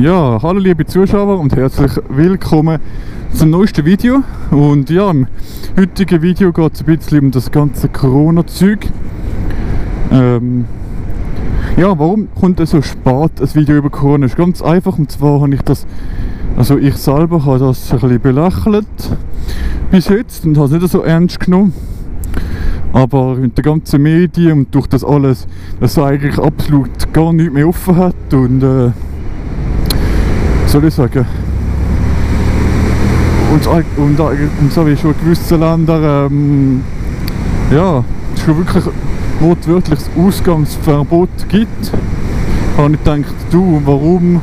Ja, hallo liebe Zuschauer und herzlich willkommen zum neuesten Video. Und ja, im heutigen Video geht es ein bisschen um das ganze Corona-Zeug. Ja, warum kommt so spät ein Video über Corona? Das ist ganz einfach, und zwar habe ich das, also ich selber habe das ein bisschen belächelt bis jetzt und habe es nicht so ernst genommen. Aber mit den ganzen Medien und durch das alles, dass es eigentlich absolut gar nichts mehr offen hat und soll ich sagen, und so wie schon in gewissen Ländern ja, es schon wirklich wortwörtlich das Ausgangsverbot gibt, habe ich gedacht, du, warum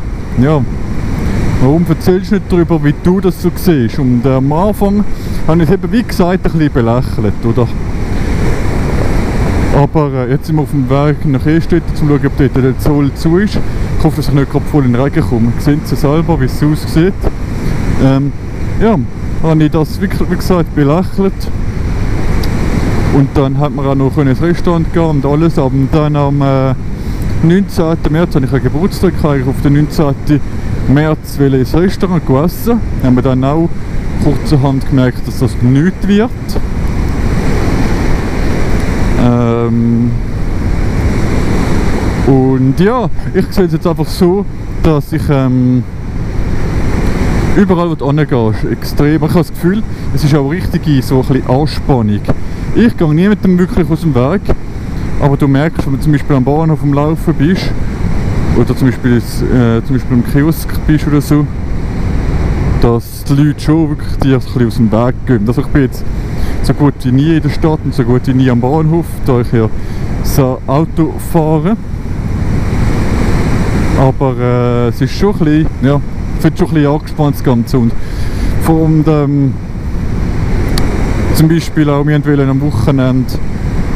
erzählst du nicht darüber, wie du das so siehst? Und am Anfang habe ich es eben, wie gesagt, ein bisschen belächelt, oder? Aber jetzt sind wir auf dem Weg nach Ehstetten, um zu schauen, ob dort der Zoll zu ist. Ich hoffe, dass ich nicht gerade voll in den Regen komme. Ihr seht es selber, wie es aussieht. Ja, habe ich das wirklich, wie gesagt, belächelt. Und dann hat man auch noch ins Restaurant gehen und alles. Aber dann am 19. März habe ich einen Geburtstag gehabt. Auf den 19. März will ich ins Restaurant essen. Haben wir dann auch kurzerhand gemerkt, dass das nichts wird. Und ja, ich sehe es jetzt einfach so, dass ich überall, wo du hingehst, extrem, ich habe das Gefühl, es ist auch richtig so ein bisschen Anspannung. Ich gehe niemandem wirklich aus dem Weg, aber du merkst, wenn du zum Beispiel am Bahnhof am Laufen bist, oder zum Beispiel im Kiosk bist oder so, dass die Leute schon wirklich dir ein bisschen aus dem Weg gehen. Also ich bin jetzt so gut wie nie in der Stadt und so gut wie nie am Bahnhof, da ich ja so Auto fahre. Aber es ist schon ein bisschen, ja, ich finde schon ein bisschen angespannt das Ganze. Und vor allem zum Beispiel auch, wir wollten am Wochenende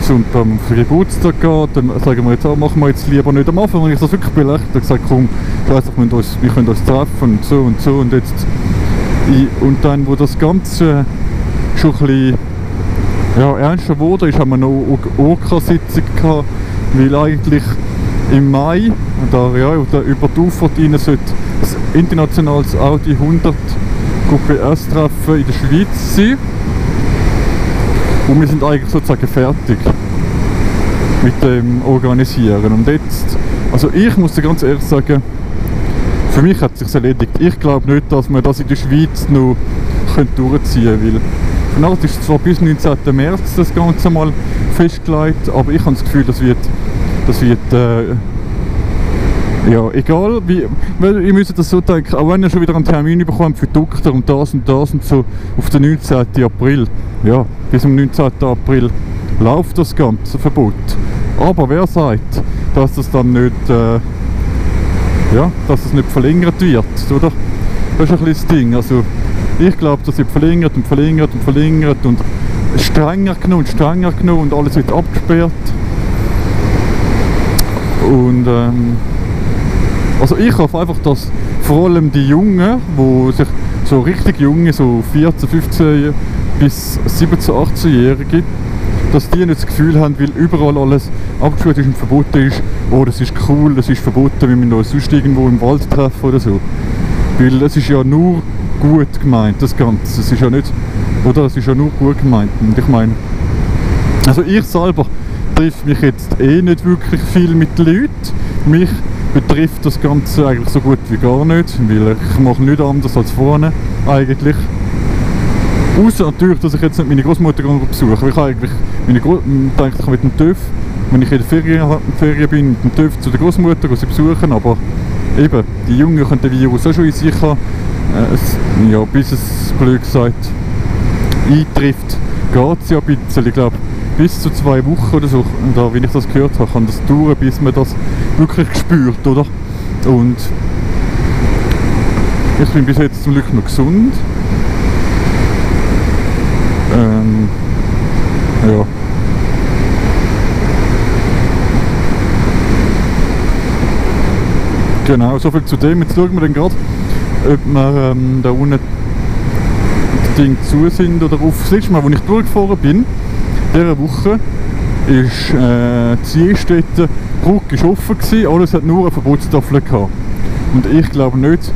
für Geburtstag gehen, dann sagen wir jetzt, machen wir jetzt lieber nicht. Am Anfang habe ich das wirklich belächelt und gesagt, komm, ich weiss, wir können uns treffen und so und jetzt. Und dann, wo das Ganze schon ein bisschen ernster wurde, haben wir noch eine Orca-Sitzung gehabt, weil eigentlich im Mai, über die Auffahrt rein, sollte das internationales Audi 100 QPS-Treffen in der Schweiz sein. Und wir sind eigentlich sozusagen fertig mit dem Organisieren. Und jetzt, also ich muss dir ganz ehrlich sagen, für mich hat es sich erledigt. Ich glaube nicht, dass wir das in der Schweiz noch durchziehen können, weil von Art ist zwar bis 19. März das Ganze mal festgelegt, aber ich habe das Gefühl, das wird ja, egal wie, weil ihr müsst das so denken, auch wenn ihr schon wieder einen Termin bekommt für Doktor und das und so, auf den 19. April, ja, bis zum 19. April läuft das ganze Verbot. Aber wer sagt, dass das dann nicht, dass es nicht verlängert wird, oder? Das ist ein bisschen das Ding, also ich glaube, das wird verlängert und strenger genommen und alles wird abgesperrt. Und also ich hoffe einfach, dass vor allem die Jungen, die sich so richtig junge, so 14, 15 bis 17, 18-Jährige, dass die nicht das Gefühl haben, weil überall alles abgesperrt ist und verboten ist, oh, das ist cool, das ist verboten, wir müssen uns sonst irgendwo im Wald treffen oder so. Weil es ist ja nur gut gemeint, das Ganze. Es ist ja nicht, oder? Es ist ja nur gut gemeint. Und ich meine, also ich selber treffe mich jetzt nicht wirklich viel mit den Leuten. Mich betrifft das Ganze eigentlich so gut wie gar nicht, weil ich mache nichts anderes als vorne eigentlich. Außer natürlich, dass ich jetzt nicht meine Großmutter besuche. Ich habe eigentlich denke, ich mit dem TÜV, wenn ich in der Ferien bin, mit dem TÜV zu der Großmutter sie besuchen, aber eben, die Jungen können den Virus auch schon in sich haben. Bis es, blöd gesagt, eintrifft, geht es ja ein bisschen. Ich glaube, bis zu 2 Wochen oder so, da, wie ich das gehört habe, kann das dauern, bis man das wirklich spürt, oder? Und ich bin bis jetzt zum Glück noch gesund. Ja. Genau, soviel zu dem. Jetzt schauen wir dann gerade, ob wir da unten die Dinge zu sind oder auf. Das letzte Mal, als ich durchgefahren bin, dieser Woche, ist die Ehstetten Brücke offen gewesen, alles hat nur eine Verbotstafel gehabt. Und ich glaube nicht,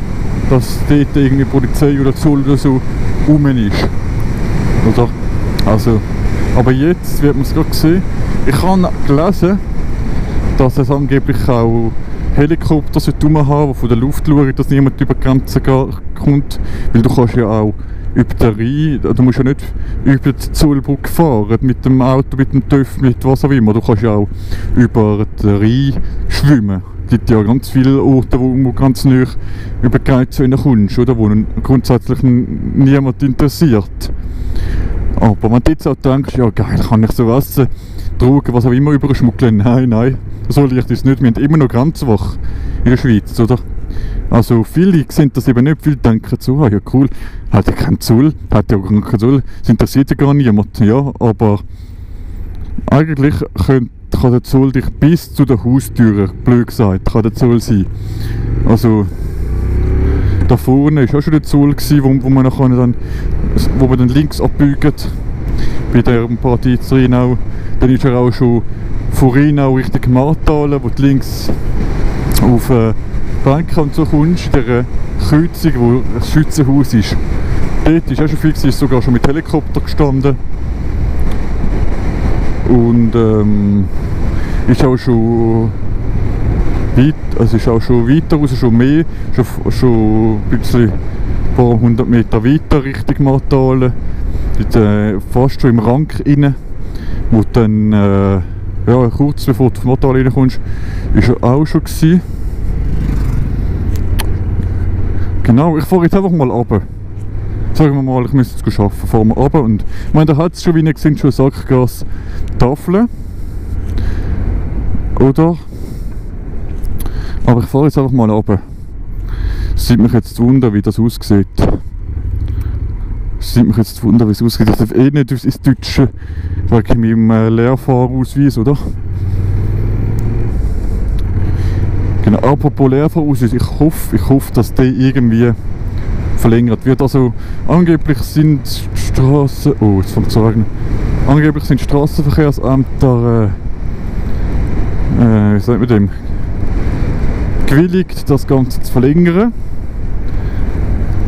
dass dort irgendwie Polizei oder Zoll oder so rum ist. Oder? Also, aber jetzt wird man es gerade sehen. Ich habe gelesen, dass es angeblich auch Helikopter haben, die von der Luft schauen, dass niemand über die Grenze kommt. Weil du kannst ja auch über den Rhein, du musst ja nicht über die Zollbrücke fahren, mit dem Auto, mit dem TÜV, mit was auch immer. Du kannst ja auch über den Rhein schwimmen. Es gibt ja ganz viele Orte, wo du ganz nah über die Grenze kommst, oder? Wo grundsätzlich niemand interessiert. Aber wenn du jetzt auch denkst, ja geil, kann ich so Essen, Drogen, was auch immer überschmuggeln? Nein, so leicht ist es nicht. Wir haben immer noch Grenzwache in der Schweiz, oder? Also viele sehen das eben nicht, viele denken so, ja cool, hat ja keinen Zoll, hat ja gar keinen Zoll, das interessiert ja gar niemand, ja, aber eigentlich kann der Zoll dich bis zu der Haustüre, blöd gesagt, kann der Zoll sein. Also da vorne war auch schon der Zoll, wo man dann links abbiegen, bei der Paradies Rheinau. Dann ist er auch schon von Rheinau Richtung Martalen, wo du links auf Banken und so kommst, in der Kreuzung, wo das Schützenhaus ist. Dort ist auch schon viel, ist sogar schon mit Helikopter gestanden. Und ist auch schon weiter raus, schon mehr, schon ein bisschen, ein paar 100 Meter weiter Richtung Martalen, fast schon im Rang rein, wo dann, ja, kurz bevor du auf Martalen reinkommst, ist er auch schon gewesen. Genau, ich fahre jetzt einfach mal runter. Sagen wir mal, ich müsste jetzt arbeiten, fahren wir runter. Und ich meine, da hat es schon, wie ihr seht, schon Sackgas-Tafeln. Oder? Aber ich fahre jetzt einfach mal runter. Es sieht mich jetzt wundern, wie das aussieht. Es sieht mich jetzt wundern, wie es aussieht. Ich darf eh nicht ins Deutsche wegen meinem Lehrfahrausweis, oder? Genau, apropos Lehrfahrausweis, ich hoffe, dass der irgendwie verlängert wird. Also angeblich sind Straßen, oh, jetzt fängt es an regnen. Angeblich sind Strassenverkehrsämter, wie sagt man dem, gewilligt, das Ganze zu verlängern.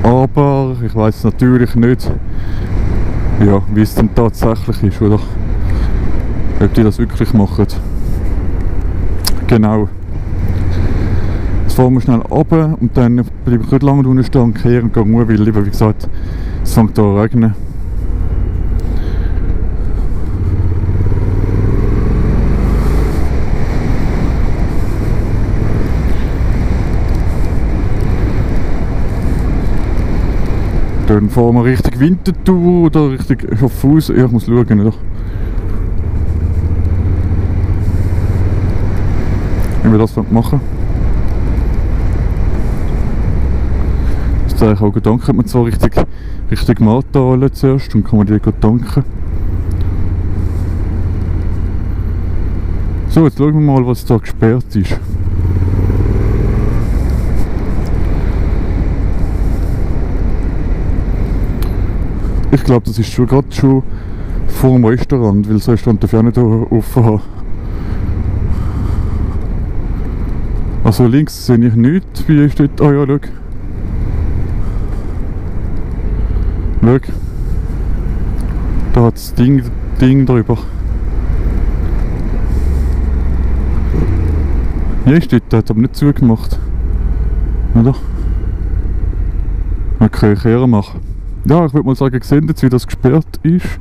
Aber ich weiß natürlich nicht, ja, wie es denn tatsächlich ist, oder? Ob die das wirklich machen. Genau. Jetzt fahren wir schnell runter und dann bleibe ich nicht lange unten stehen und kehren und gehen weil, wie gesagt, es fängt an zu regnen. Dann fahren wir Richtung Winterthur oder Richtung Schaffhausen. Ja, ich muss schauen, oder? Wie wir das machen. Jetzt habe ich auch gedankt, man zwar Richtung Martalen zuerst und kann man die tanken. So, jetzt schauen wir mal, was da gesperrt ist. Ich glaube, das ist gerade schon vor dem Restaurant, weil das Restaurant darf ja nicht offen haben. Also links sehe ich nichts, wie ist dort? Ah ja, schau. Schau. Da hat das Ding drüber. Ja, ist dort, der hat aber nicht zugemacht. Oder? Okay, ich kehren machen. Ja, ich würde mal sagen, gesehen jetzt, wie das gesperrt ist.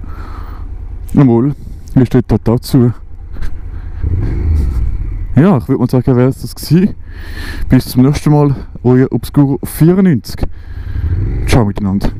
Jawohl, hier steht dort auch zu. Ja, ich würde mal sagen, wäre es das gewesen. Bis zum nächsten Mal, euer Obscuro 94. Ciao miteinander.